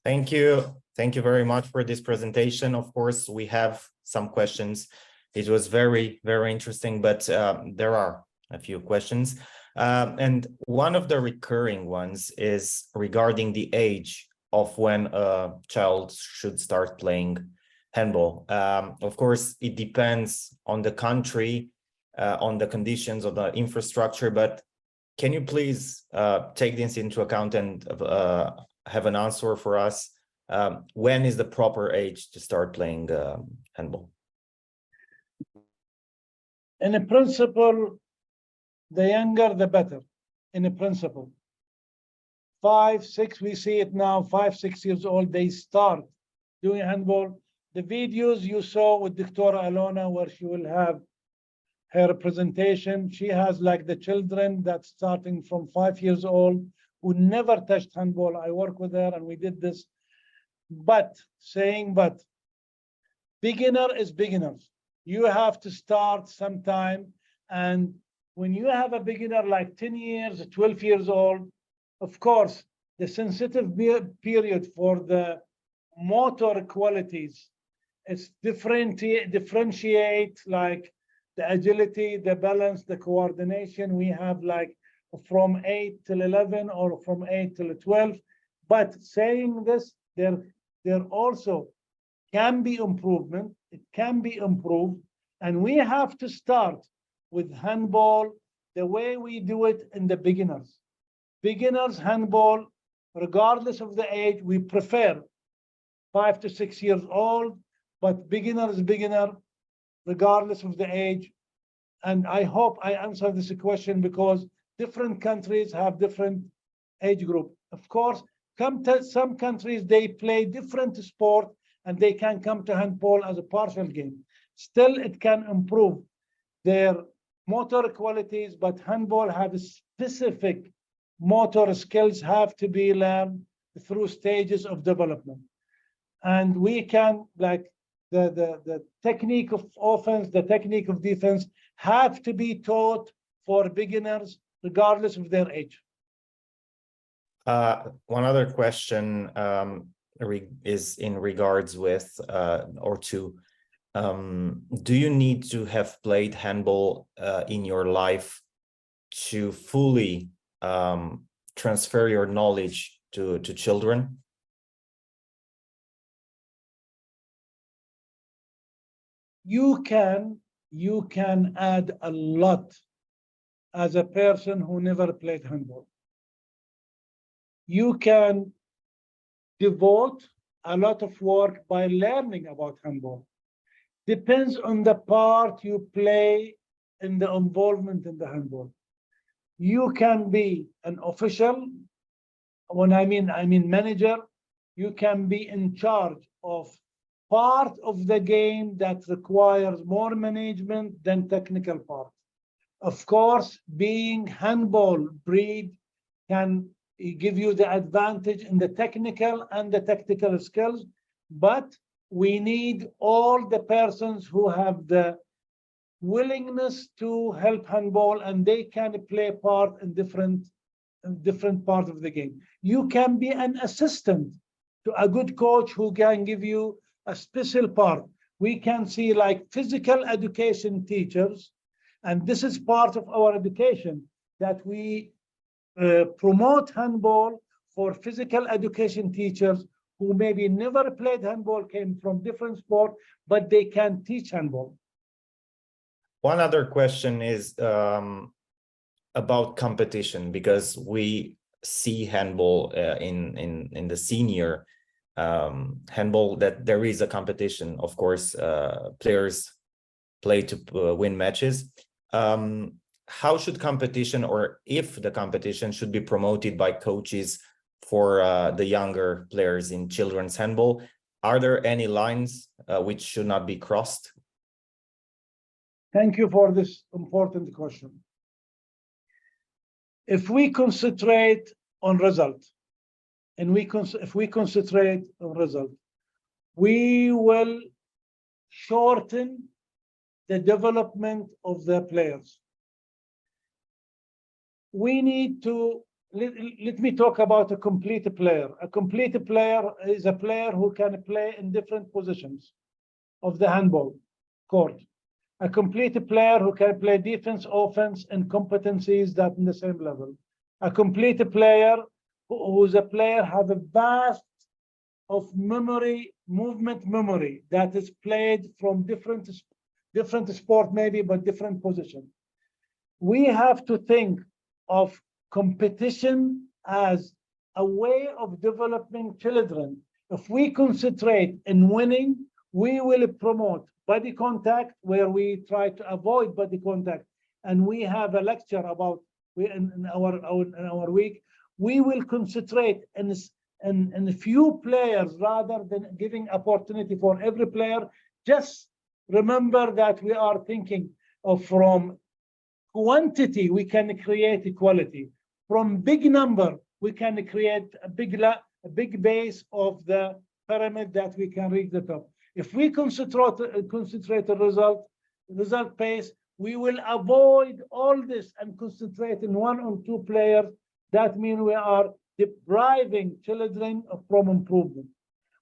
Thank you. Thank you very much for this presentation. Of course, we have some questions. It was very, very interesting, but there are a few questions. And one of the recurring ones is regarding the age of when a child should start playing handball. Of course, it depends on the country, on the conditions of the infrastructure, but can you please take this into account and have an answer for us? When is the proper age to start playing handball? In a principle, the younger, the better, in a principle. 5, 6, we see it now, 5, 6 years old, they start doing handball. The videos you saw with Dr. Alona, where she will have her presentation, she has like the children that's starting from 5 years old who never touched handball. I work with her and we did this. But beginner is beginners. You have to start sometime. And when you have a beginner like 10 years, 12 years old, of course, the sensitive period for the motor qualities is differentiate like the agility, the balance, the coordination. We have like from 8 till 11 or from 8 till 12. But saying this, there also can be improvement. It can be improved. And we have to start with handball the way we do it in the beginners. Beginners handball, regardless of the age, we prefer 5 to 6 years old, but beginner is beginner, regardless of the age. And I hope I answered this question because different countries have different age group. Of course, some countries, they play different sport and they can come to handball as a partial game. Still, it can improve their motor qualities, but handball have a specific motor skills have to be learned through stages of development. And we can, like, the technique of offense, the technique of defense have to be taught for beginners, regardless of their age. One other question is in regards with do you need to have played handball in your life to fully transfer your knowledge to children? You can add a lot as a person who never played handball. You can devote a lot of work by learning about handball. Depends on the part you play in the involvement in the handball. You can be an official. When I mean manager. You can be in charge of part of the game that requires more management than technical part. Of course, being handball breed can give you the advantage in the technical and the tactical skills, but we need all the persons who have the willingness to help handball, and they can play part in different parts of the game. You can be an assistant to a good coach who can give you a special part. We can see like physical education teachers, and this is part of our education, that we promote handball for physical education teachers who maybe never played handball, came from different sport, but they can teach handball. One other question is about competition, because we see handball in the senior handball that there is a competition. Of course, players play to win matches. How should competition, or if the competition should be promoted by coaches for the younger players in children's handball? Are there any lines which should not be crossed? Thank you for this important question. If we concentrate on result, and if we concentrate on result, we will shorten the development of the players. We need to, let me talk about a complete player. A complete player is a player who can play in different positions of the handball court. A complete player who can play defense, offense, and competencies that in the same level. A complete player who's a player have a vast of memory, movement memory, that is played from different sport maybe, but different position. We have to think of competition as a way of developing children. If we concentrate in winning, we will promote body contact, where we try to avoid body contact. And we have a lecture about, in our week, we will concentrate in a few players rather than giving opportunity for every player. Just remember that we are thinking of from quantity, we can create equality. From big number, we can create a big base of the pyramid that we can reach the top. If we concentrate the result pace, we will avoid all this and concentrate in one or two players. That means we are depriving children from improvement.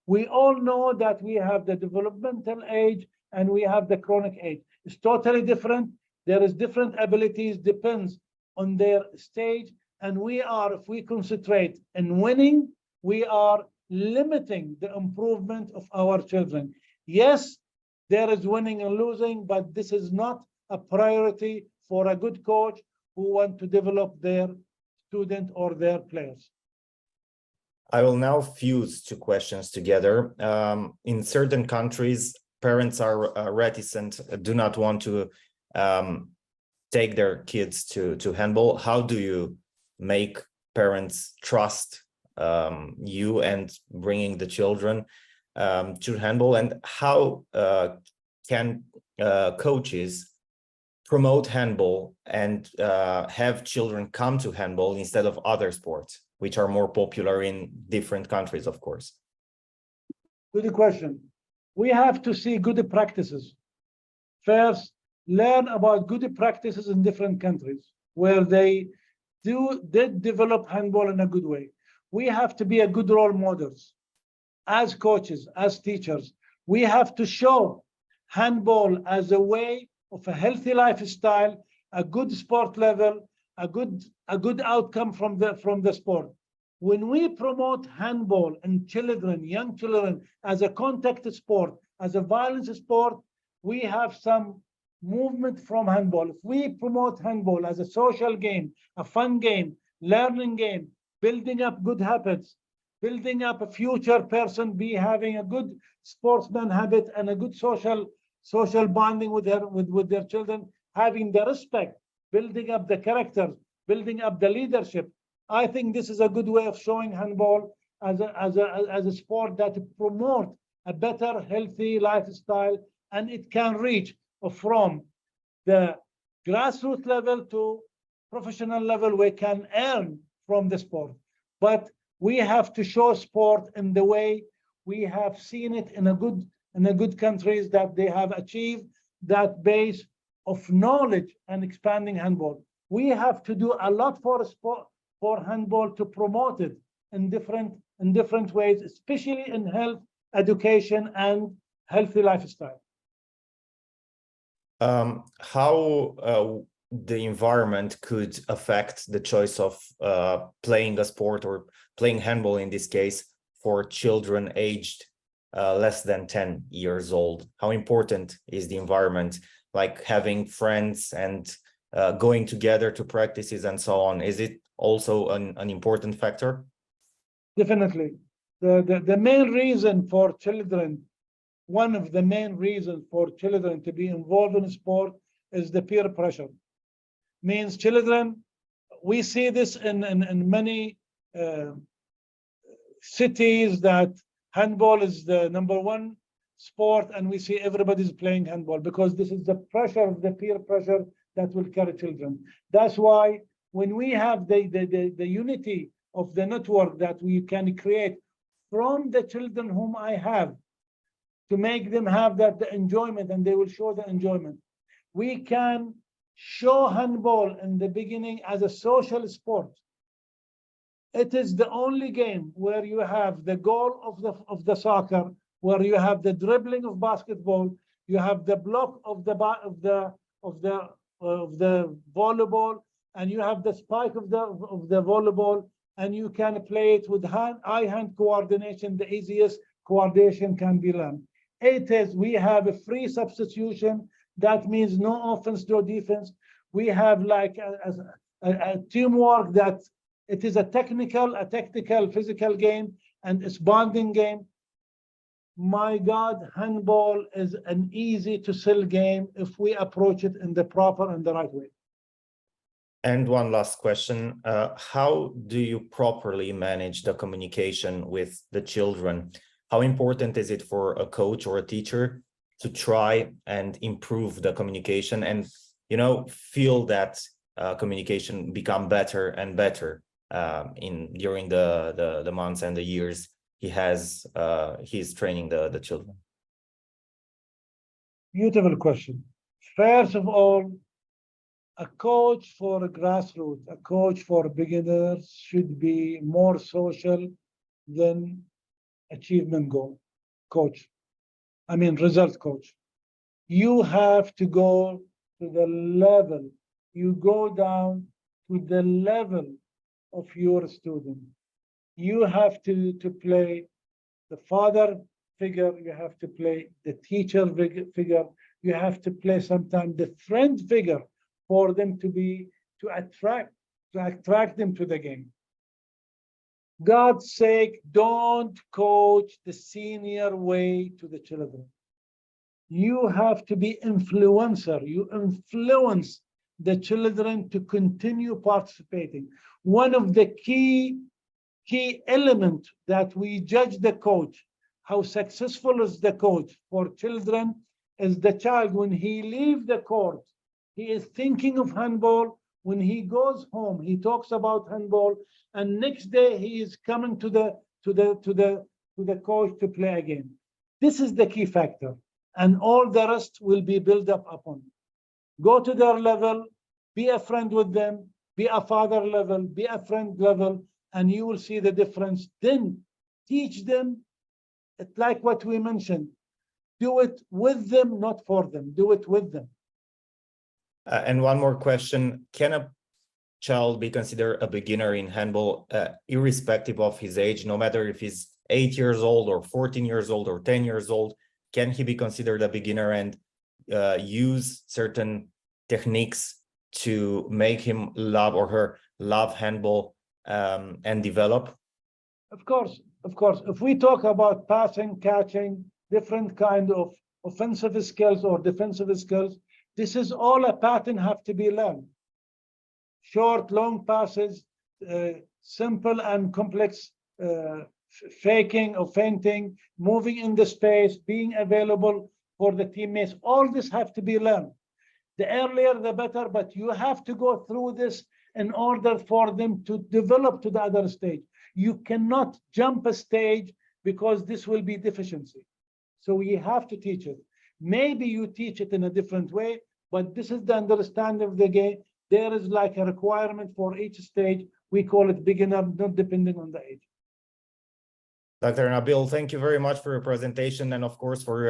We all know that we have the developmental age and we have the chronic age. It's totally different. There is different abilities, depends on their stage. And if we concentrate in winning, we are limiting the improvement of our children. Yes, there is winning and losing, but this is not a priority for a good coach who want to develop their student or their players. I will now fuse two questions together. In certain countries, parents are reticent, do not want to take their kids to handball. How do you make parents trust you and bringing the children to handball, and how can coaches promote handball and have children come to handball instead of other sports, which are more popular in different countries, of course? Good question. We have to see good practices. First, learn about good practices in different countries where they did develop handball in a good way. We have to be a good role models as coaches, as teachers. We have to show handball as a way of a healthy lifestyle, a good sport level, a good outcome from the sport. When we promote handball in children, young children, as a contact sport, as a violence sport, we have some movement from handball. If we promote handball as a social game, a fun game, learning game, building up good habits, building up a future person, be having a good sportsman habit and a good social bonding with their children, having the respect, building up the characters, building up the leadership. I think this is a good way of showing handball as a sport that promotes a better, healthy lifestyle, and it can reach from the grassroots level to professional level. We can earn from the sport, but we have to show sport in the way we have seen it in a good countries that they have achieved that base of knowledge and expanding handball. We have to do a lot for sport, for handball, to promote it in different ways, especially in health, education, and healthy lifestyle. How the environment could affect the choice of playing a sport or playing handball in this case for children aged less than 10 years old? How important is the environment, like having friends and going together to practices and so on? Is it also an important factor? Definitely. The main reason for children, one of the main reasons for children to be involved in sport is the peer pressure. Means children, we see this in many cities that handball is the #1 sport, and we see everybody's playing handball because this is the pressure of the peer pressure that will carry children. That's why when we have the unity of the network that we can create from the children whom I have, to make them have the enjoyment, and they will show the enjoyment. We can show handball in the beginning as a social sport. It is the only game where you have the goal of the soccer, where you have the dribbling of basketball, you have the block of the volleyball, and you have the spike of the volleyball, and you can play it with eye-hand coordination. The easiest coordination can be learned. We have a free substitution. That means no offense, no defense. We have like a teamwork that it is a tactical, physical game, and it's bonding game. My God, handball is an easy to sell game if we approach it in the proper and the right way. And one last question. How do you properly manage the communication with the children? How important is it for a coach or a teacher to try and improve the communication and, feel that communication become better and better during the months and the years he's training the children? Beautiful question. First of all, a coach for a grassroots, a coach for beginners should be more social than achievement goal coach. Result coach. You have to go to the level, you go down to the level of your student. You have to play the father figure, you have to play the teacher figure, you have to play sometimes the friend figure for them to attract them to the game. God's sake, don't coach the senior way to the children. You have to be influencer. You influence the children to continue participating. One of the key element that we judge the coach, how successful is the coach for children, is the child when he leaves the court He is thinking of handball. When he goes home, he talks about handball, and next day he is coming to the coach to play again. This is the key factor, and all the rest will be built up upon. Go to their level, be a friend with them, be a father level, be a friend level, and you will see the difference. Then teach them. It's like what we mentioned. Do it with them, not for them. Do it with them. And one more question. Can a child be considered a beginner in handball, irrespective of his age, no matter if he's 8 years old or 14 years old or 10 years old? Can he be considered a beginner and use certain techniques to make him love or her love handball and develop? Of course, of course. If we talk about passing, catching, different kind of offensive skills or defensive skills, this is all a pattern have to be learned. Short, long passes, simple and complex faking or feinting, moving in the space, being available for the teammates. All this have to be learned. The earlier, the better, but you have to go through this in order for them to develop to the other stage. You cannot jump a stage because this will be deficiency. So we have to teach it. Maybe you teach it in a different way, but this is the understanding of the game. There is like a requirement for each stage. We call it beginner, not depending on the age. Dr. Nabeel, thank you very much for your presentation and of course for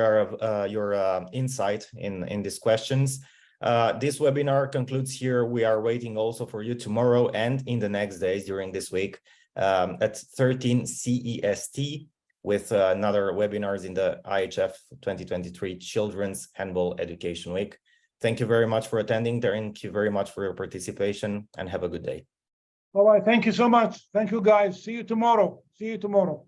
your insight in these questions. This webinar concludes here. We are waiting also for you tomorrow and in the next days during this week at 13 CEST with another webinars in the IHF 2023 Children's Handball Education Week. Thank you very much for attending. Thank you very much for your participation and have a good day. All right. Thank you so much. Thank you, guys. See you tomorrow. See you tomorrow.